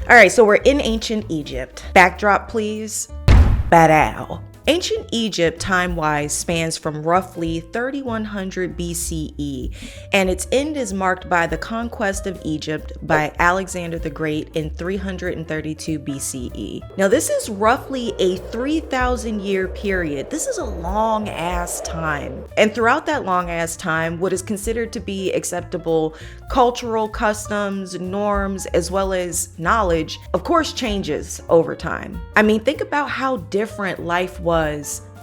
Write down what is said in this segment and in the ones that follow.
All right, so we're in ancient Egypt. Backdrop, please. Badow. Ancient Egypt, time-wise, spans from roughly 3100 BCE, and its end is marked by the conquest of Egypt by Alexander the Great in 332 BCE. Now, this is roughly a 3,000-year period. This is a long-ass time. And throughout that long-ass time, what is considered to be acceptable cultural customs, norms, as well as knowledge, of course, changes over time. I mean, think about how different life was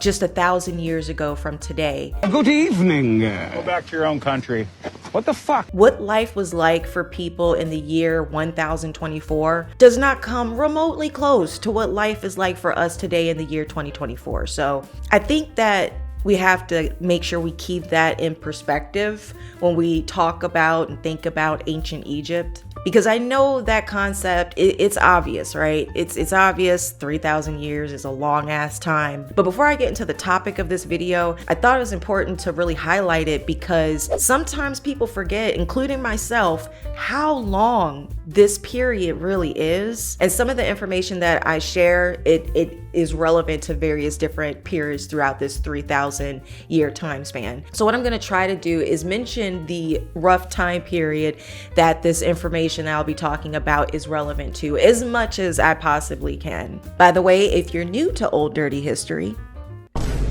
just 1,000 years ago from today. Good evening. Go back to your own country. What the fuck? What life was like for people in the year 1024 does not come remotely close to what life is like for us today in the year 2024. So I think that we have to make sure we keep that in perspective when we talk about and think about ancient Egypt. Because I know that concept, it's obvious, right? It's obvious 3,000 years is a long ass time. But before I get into the topic of this video, I thought it was important to really highlight it because sometimes people forget, including myself, how long this period really is. And some of the information that I share, it is relevant to various different periods throughout this 3,000 year time span. So what I'm gonna try to do is mention the rough time period that this information I'll be talking about is relevant to as much as I possibly can. By the way, if you're new to Old Dirty History,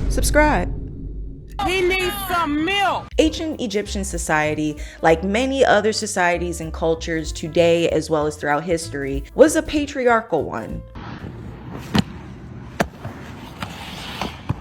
subscribe. He needs some milk. Ancient Egyptian society, like many other societies and cultures today as well as throughout history, was a patriarchal one.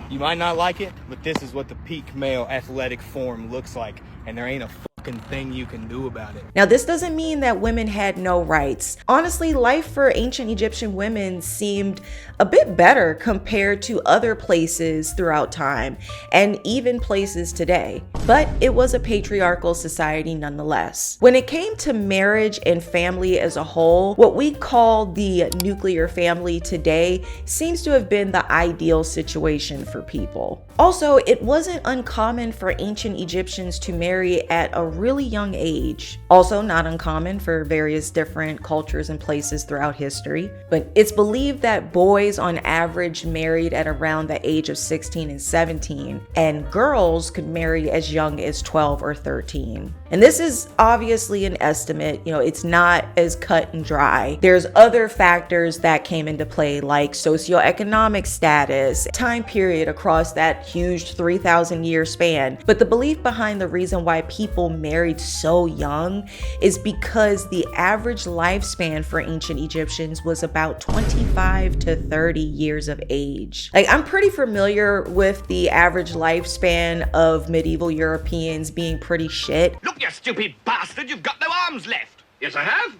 You might not like it, but this is what the peak male athletic form looks like, and there ain't a fucking thing you can do about it. Now, this doesn't mean that women had no rights. Honestly, life for ancient Egyptian women seemed a bit better compared to other places throughout time and even places today. But it was a patriarchal society nonetheless. When it came to marriage and family as a whole, what we call the nuclear family today seems to have been the ideal situation for people. Also, it wasn't uncommon for ancient Egyptians to marry at a really young age. Also not uncommon for various different cultures and places throughout history. But it's believed that boys on average married at around the age of 16 and 17, and girls could marry as young as 12 or 13. And this is obviously an estimate, it's not as cut and dry. There's other factors that came into play like socioeconomic status, time period across that huge 3,000 year span. But the belief behind the reason why people married so young is because the average lifespan for ancient Egyptians was about 25 to 30 years of age. Like, I'm pretty familiar with the average lifespan of medieval Europeans being pretty shit. Look, you stupid bastard, you've got no arms left. Yes, I have.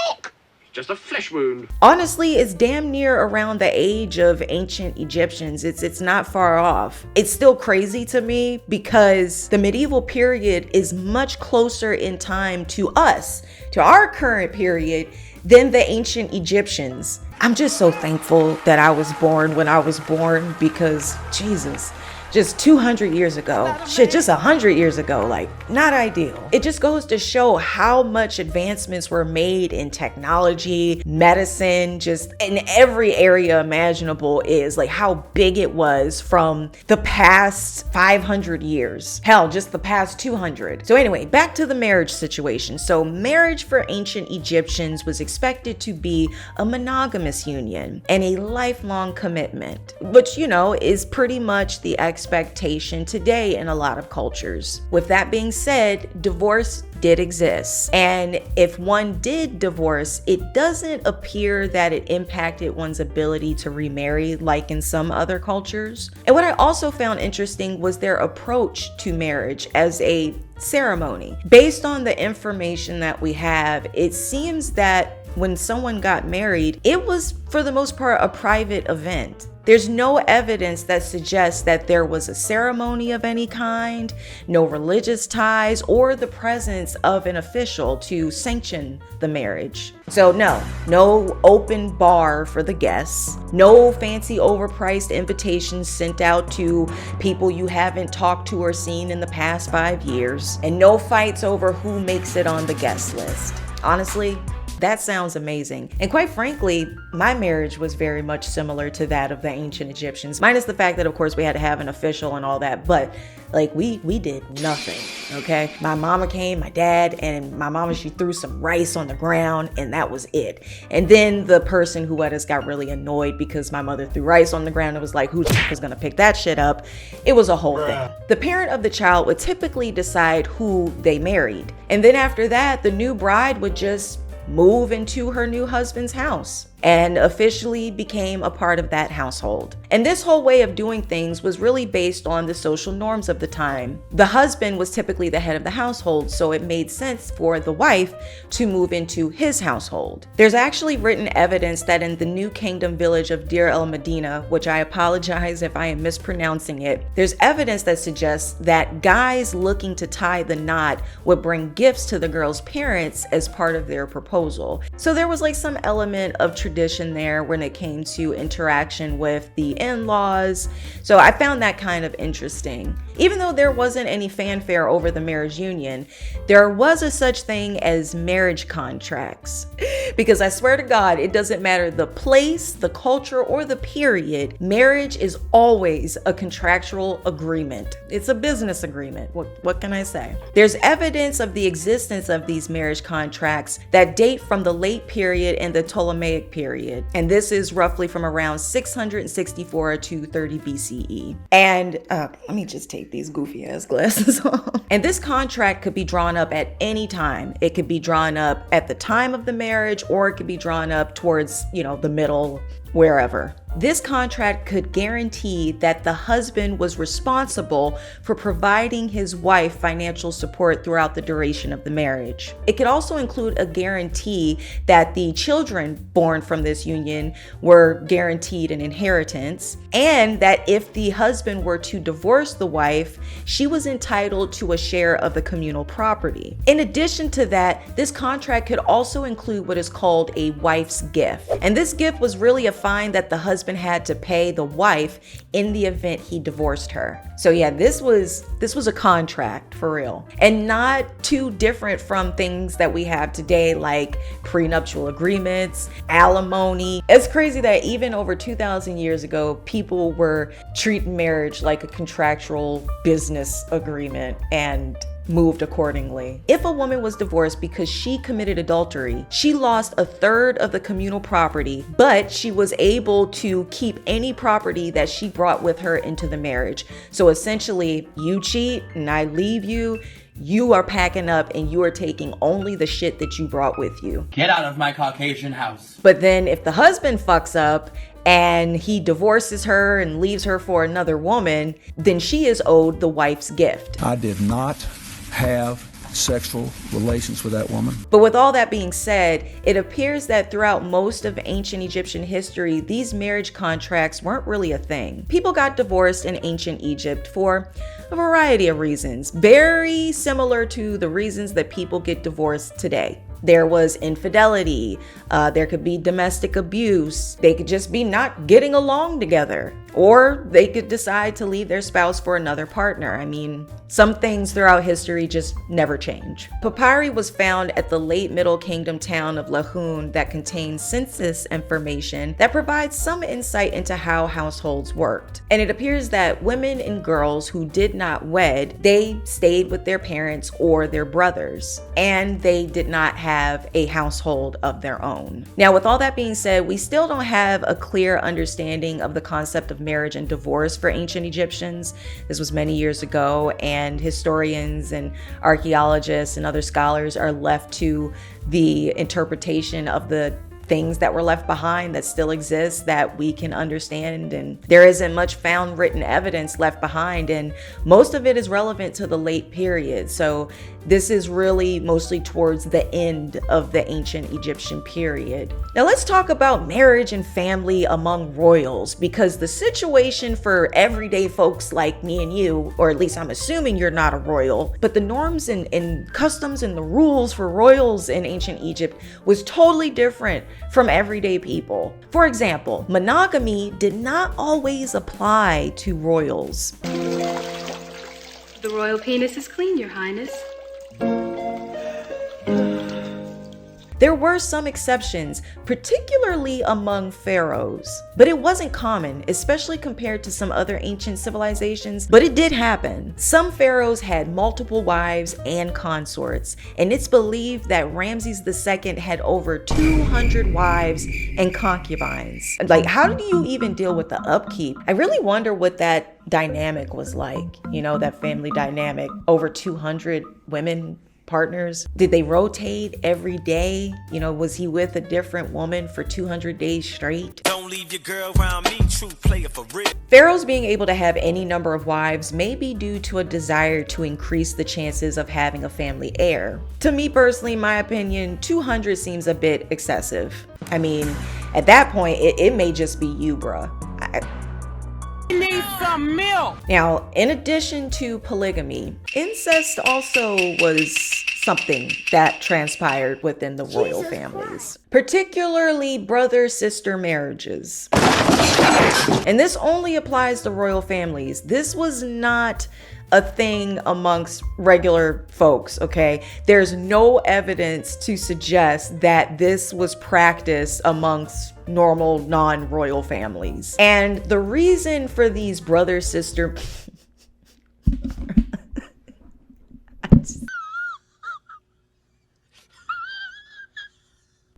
Look, it's just a flesh wound. Honestly, it's damn near around the age of ancient Egyptians. It's not far off. It's still crazy to me because the medieval period is much closer in time to us, to our current period, than the ancient Egyptians. I'm just so thankful that I was born when I was born because, Jesus, just 200 years ago, shit, just 100 years ago, like, not ideal. It just goes to show how much advancements were made in technology, medicine, just in every area imaginable is like how big it was from the past 500 years. Hell, just the past 200. So anyway, back to the marriage situation. So marriage for ancient Egyptians was expected to be a monogamous union and a lifelong commitment, which, is pretty much the expectation today in a lot of cultures. With that being said, divorce did exist. And if one did divorce, it doesn't appear that it impacted one's ability to remarry like in some other cultures. And what I also found interesting was their approach to marriage as a ceremony. Based on the information that we have, it seems that when someone got married, it was for the most part a private event. There's no evidence that suggests that there was a ceremony of any kind, no religious ties, or the presence of an official to sanction the marriage. So no open bar for the guests, no fancy overpriced invitations sent out to people you haven't talked to or seen in the past 5 years, and no fights over who makes it on the guest list. Honestly, That sounds amazing. And quite frankly, my marriage was very much similar to that of the ancient Egyptians, minus the fact that, of course, we had to have an official and all that. But like we did nothing, okay? My mama came, my dad, and my mama, she threw some rice on the ground, and that was it. And then the person who had us got really annoyed because my mother threw rice on the ground and was like, who was gonna pick that shit up? It was a whole thing. The parent of the child would typically decide who they married. And then after that, the new bride would just move into her new husband's house and officially became a part of that household. And this whole way of doing things was really based on the social norms of the time. The husband was typically the head of the household, so it made sense for the wife to move into his household. There's actually written evidence that in the New Kingdom village of Deir el-Medina, which I apologize if I am mispronouncing it, there's evidence that suggests that guys looking to tie the knot would bring gifts to the girl's parents as part of their proposal. So there was like some element of tradition there when it came to interaction with the in-laws. So I found that kind of interesting. Even though there wasn't any fanfare over the marriage union, there was a such thing as marriage contracts. Because I swear to God, it doesn't matter the place, the culture, or the period, marriage is always a contractual agreement. It's a business agreement. What can I say? There's evidence of the existence of these marriage contracts that date from the late period and the Ptolemaic period. And this is roughly from around 664 to 30 BCE. And let me just take these goofy ass glasses off. And this contract could be drawn up at any time. It could be drawn up at the time of the marriage, or it could be drawn up towards, the middle, wherever. This contract could guarantee that the husband was responsible for providing his wife financial support throughout the duration of the marriage. It could also include a guarantee that the children born from this union were guaranteed an inheritance, and that if the husband were to divorce the wife, she was entitled to a share of the communal property. In addition to that, this contract could also include what is called a wife's gift. And this gift was really a fine that the husband had to pay the wife in the event he divorced her. So yeah, this was a contract for real, and not too different from things that we have today, like prenuptial agreements, alimony. It's crazy that even over 2,000 years ago, people were treating marriage like a contractual business agreement and moved accordingly. If a woman was divorced because she committed adultery, she lost a third of the communal property, but she was able to keep any property that she brought with her into the marriage. So essentially, you cheat and I leave you, you are packing up and you are taking only the shit that you brought with you. Get out of my Caucasian house. But then if the husband fucks up and he divorces her and leaves her for another woman, then she is owed the wife's gift. I did not have sexual relations with that woman. But with all that being said, it appears that throughout most of ancient Egyptian history, these marriage contracts weren't really a thing. People got divorced in ancient Egypt for a variety of reasons, very similar to the reasons that people get divorced today. There was infidelity, there could be domestic abuse, they could just be not getting along together, or they could decide to leave their spouse for another partner. I mean, some things throughout history just never change. Papyri was found at the late Middle Kingdom town of Lahoun that contains census information that provides some insight into how households worked. And it appears that women and girls who did not wed, they stayed with their parents or their brothers, and they did not have a household of their own. Now, with all that being said, we still don't have a clear understanding of the concept of marriage and divorce for ancient Egyptians. This was many years ago, and historians and archaeologists and other scholars are left to the interpretation of the things that were left behind that still exist that we can understand, and there isn't much found written evidence left behind, and most of it is relevant to the late period. So this is really mostly towards the end of the ancient Egyptian period. Now let's talk about marriage and family among royals, because the situation for everyday folks like me and you, or at least I'm assuming you're not a royal, but the norms and customs and the rules for royals in ancient Egypt was totally different from everyday people. For example, monogamy did not always apply to royals. The royal penis is clean, Your Highness. There were some exceptions, particularly among pharaohs, but it wasn't common, especially compared to some other ancient civilizations, but it did happen. Some pharaohs had multiple wives and consorts, and it's believed that Ramses II had over 200 wives and concubines. Like, how do you even deal with the upkeep? I really wonder what that dynamic was like, you know, that family dynamic. Over 200 women partners. Did they rotate every day? You know, was he with a different woman for 200 days straight? Don't leave your girl around me, true player for real. Pharaohs being able to have any number of wives may be due to a desire to increase the chances of having a family heir. To me personally, in my opinion, 200 seems a bit excessive. I mean, at that point, it may just be you, bruh. Need some milk. Now, in addition to polygamy, incest also was something that transpired within the royal families, particularly brother-sister marriages. And this only applies to royal families. This was not a thing amongst regular folks, okay? There's no evidence to suggest that this was practiced amongst normal non-royal families. And the reason for these brother-sister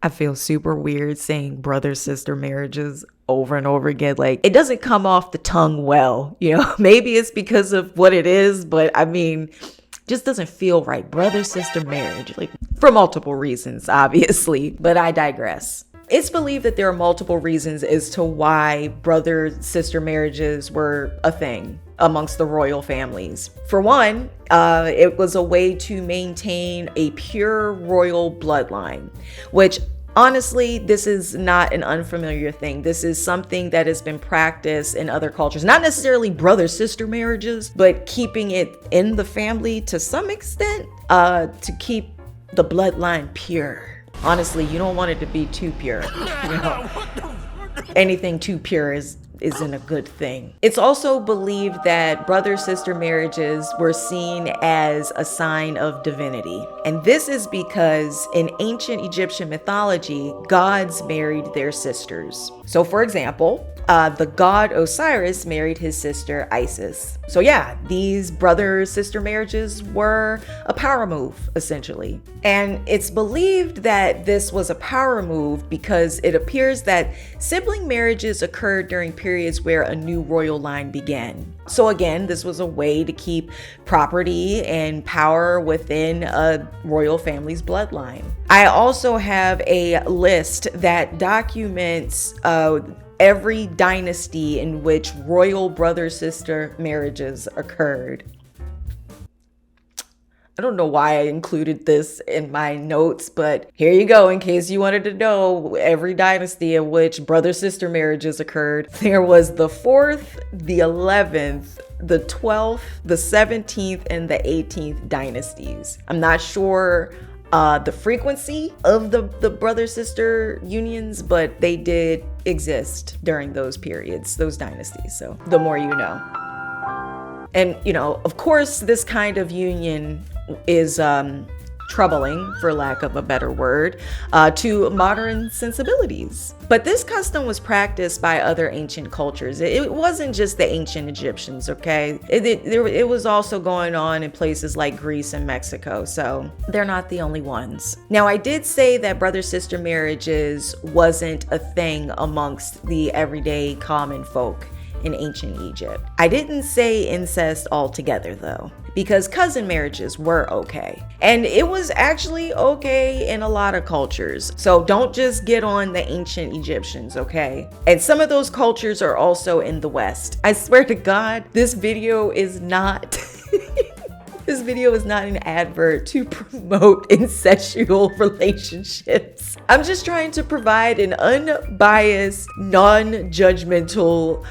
I feel super weird saying brother-sister marriages over and over again. Like, it doesn't come off the tongue well, you know? Maybe it's because of what it is, but I mean, just doesn't feel right. Brother-sister marriage, like, for multiple reasons, obviously, but I digress. It's believed that there are multiple reasons as to why brother-sister marriages were a thing amongst the royal families. For one, it was a way to maintain a pure royal bloodline, which honestly, this is not an unfamiliar thing. This is something that has been practiced in other cultures. Not necessarily brother-sister marriages, but keeping it in the family to some extent to keep the bloodline pure. Honestly, you don't want it to be too pure. You know? Anything too pure isn't a good thing. It's also believed that brother-sister marriages were seen as a sign of divinity. And this is because in ancient Egyptian mythology, gods married their sisters. So for example, the god Osiris married his sister Isis. So yeah, these brother-sister marriages were a power move, essentially. And it's believed that this was a power move because it appears that sibling marriages occurred during periods where a new royal line began. So again, this was a way to keep property and power within a royal family's bloodline. I also have a list that documents every dynasty in which royal brother-sister marriages occurred. I don't know why I included this in my notes, but here you go in case you wanted to know every dynasty in which brother-sister marriages occurred. There was the 4th, the 11th, the 12th, the 17th, and the 18th dynasties. I'm not sure the frequency of the brother-sister unions, but they did exist during those periods, those dynasties. So the more you know. And, you know, of course, this kind of union is troubling, for lack of a better word, to modern sensibilities. But this custom was practiced by other ancient cultures. It wasn't just the ancient Egyptians, okay? It was also going on in places like Greece and Mexico, so they're not the only ones. Now, I did say that brother-sister marriages wasn't a thing amongst the everyday common folk in ancient Egypt. I didn't say incest altogether though, because cousin marriages were okay. And it was actually okay in a lot of cultures. So don't just get on the ancient Egyptians, okay? And some of those cultures are also in the West. I swear to God, this video is not This video is not an advert to promote incestual relationships. I'm just trying to provide an unbiased, non-judgmental,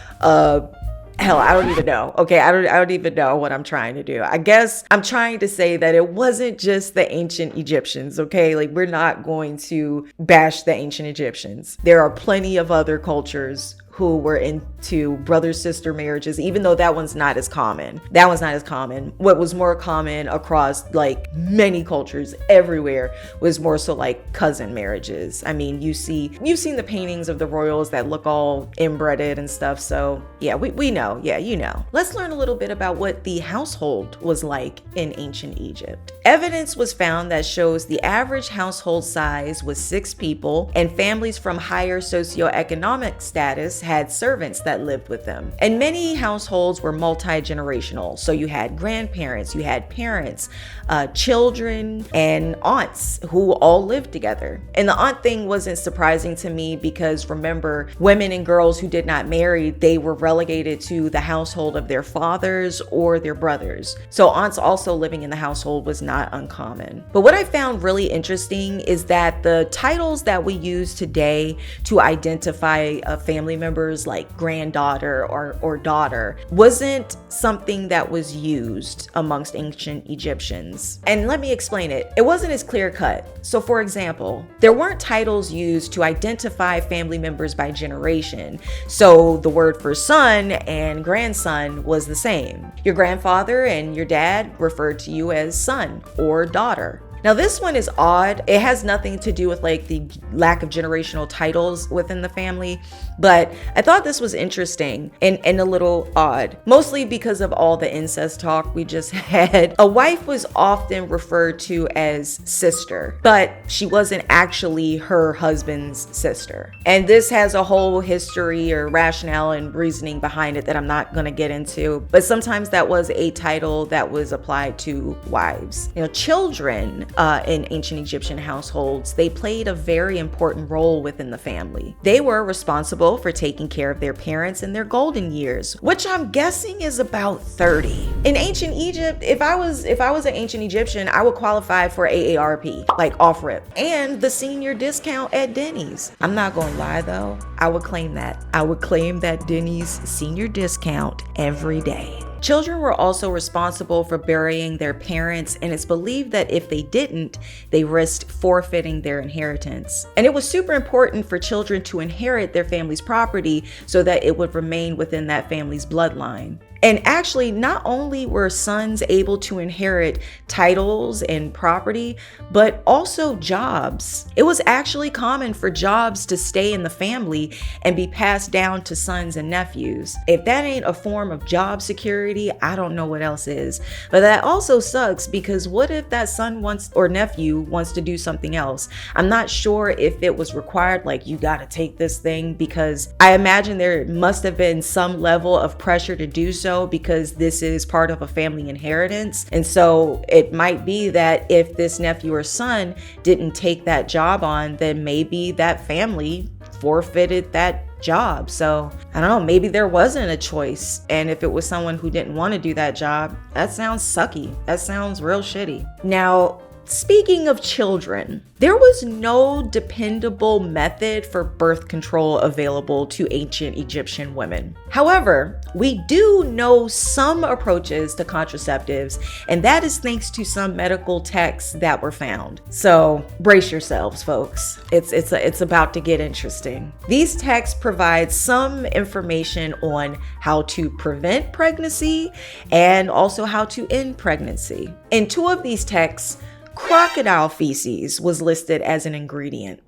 hell, I don't even know. Okay, I don't even know what I'm trying to do. I guess I'm trying to say that it wasn't just the ancient Egyptians, okay? Like, we're not going to bash the ancient Egyptians. There are plenty of other cultures who were into brother-sister marriages, even though that one's not as common. That one's not as common. What was more common across like many cultures everywhere was more so like cousin marriages. I mean, you've seen the paintings of the royals that look all inbreded and stuff. So yeah, we know. Yeah, you know. Let's learn a little bit about what the household was like in ancient Egypt. Evidence was found that shows the average household size was 6 people, and families from higher socioeconomic status had servants that lived with them. And many households were multi-generational. So you had grandparents, you had parents, children, and aunts who all lived together. And the aunt thing wasn't surprising to me because remember, women and girls who did not marry, they were relegated to the household of their fathers or their brothers. So aunts also living in the household was not uncommon. But what I found really interesting is that the titles that we use today to identify family members like granddaughter or daughter wasn't something that was used amongst ancient Egyptians. And let me explain it. It wasn't as clear cut. So for example, there weren't titles used to identify family members by generation. So the word for son and grandson was the same. Your grandfather and your dad referred to you as son or daughter. Now this one is odd. It has nothing to do with like the lack of generational titles within the family, but I thought this was interesting and a little odd, mostly because of all the incest talk we just had. A wife was often referred to as sister, but she wasn't actually her husband's sister. And this has a whole history or rationale and reasoning behind it that I'm not gonna get into, but sometimes that was a title that was applied to wives. You know, children in ancient Egyptian households, they played a very important role within the family. They were responsible for taking care of their parents in their golden years, which I'm guessing is about 30. In ancient Egypt, if I was an ancient Egyptian, I would qualify for AARP, like off rip, and the senior discount at Denny's. I'm not gonna lie though, I would claim that. I would claim that Denny's senior discount every day. Children were also responsible for burying their parents, and it's believed that if they didn't, they risked forfeiting their inheritance. And it was super important for children to inherit their family's property so that it would remain within that family's bloodline. And actually, not only were sons able to inherit titles and property, but also jobs. It was actually common for jobs to stay in the family and be passed down to sons and nephews. If that ain't a form of job security, I don't know what else is. But that also sucks because what if that son or nephew wants to do something else? I'm not sure if it was required, like you gotta take this thing, because I imagine there must have been some level of pressure to do so, because this is part of a family inheritance. And so it might be that if this nephew or son didn't take that job on, then maybe that family forfeited that job. So I don't know, maybe there wasn't a choice. And if it was someone who didn't want to do that job, that sounds sucky. That sounds real shitty. Now, speaking of children, there was no dependable method for birth control available to ancient Egyptian women. However, we do know some approaches to contraceptives, and that is thanks to some medical texts that were found. So brace yourselves, folks. It's about to get interesting. These texts provide some information on how to prevent pregnancy and also how to end pregnancy. In 2 of these texts, crocodile feces was listed as an ingredient.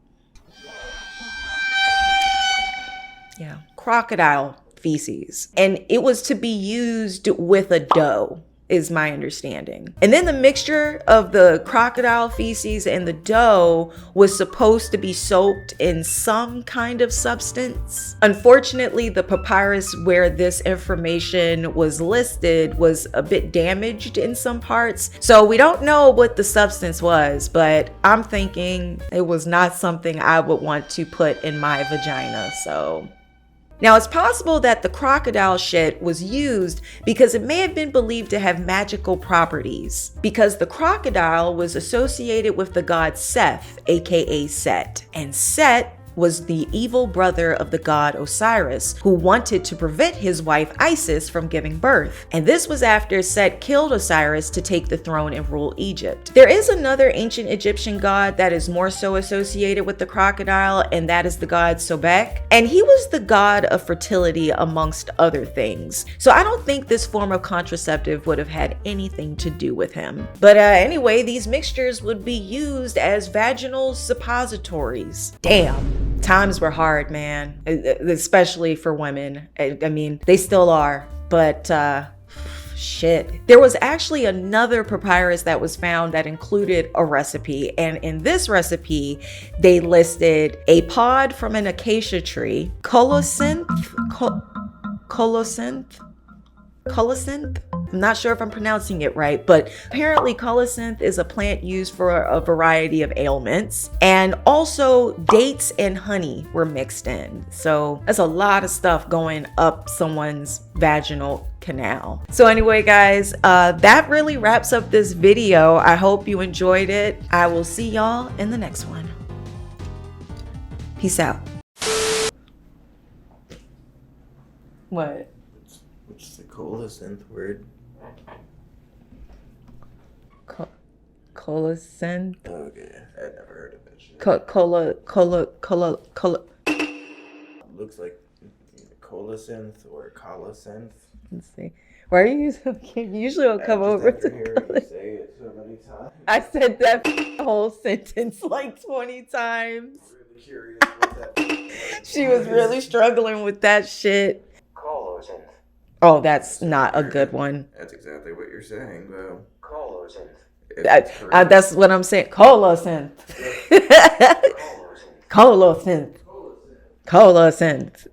Yeah, crocodile feces. And it was to be used with a dough, is my understanding. And then the mixture of the crocodile feces and the dough was supposed to be soaked in some kind of substance. Unfortunately, the papyrus where this information was listed was a bit damaged in some parts. So we don't know what the substance was, but I'm thinking it was not something I would want to put in my vagina. So now, it's possible that the crocodile shit was used because it may have been believed to have magical properties, because the crocodile was associated with the god Seth, aka Set. And Set was the evil brother of the god Osiris, who wanted to prevent his wife Isis from giving birth. And this was after Set killed Osiris to take the throne and rule Egypt. There is another ancient Egyptian god that is more so associated with the crocodile, and that is the god Sobek. And he was the god of fertility amongst other things. So I don't think this form of contraceptive would have had anything to do with him. But anyway, these mixtures would be used as vaginal suppositories. Damn, times were hard, man, especially for women. I mean, they still are, but shit. There was actually another papyrus that was found that included a recipe, and in this recipe they listed a pod from an acacia tree, colocynth. I'm not sure if I'm pronouncing it right, but apparently colocynth is a plant used for a variety of ailments. And also dates and honey were mixed in. So that's a lot of stuff going up someone's vaginal canal. So anyway, guys, that really wraps up this video. I hope you enjoyed it. I will see y'all in the next one. Peace out. What? What's the colocynth word? Colocynth. Okay, I'd never heard of it. Looks like colocynth or colocynth. Let's see. Why are you usually will come over to hearing you say it so many times. I said that whole sentence like 20 times. I'm really curious what that She was really struggling with that shit. colocynth. Oh, that's not a good one. That's exactly what you're saying, though. Colocynth. That's what I'm saying. Colocynth. Colocynth. Colocynth.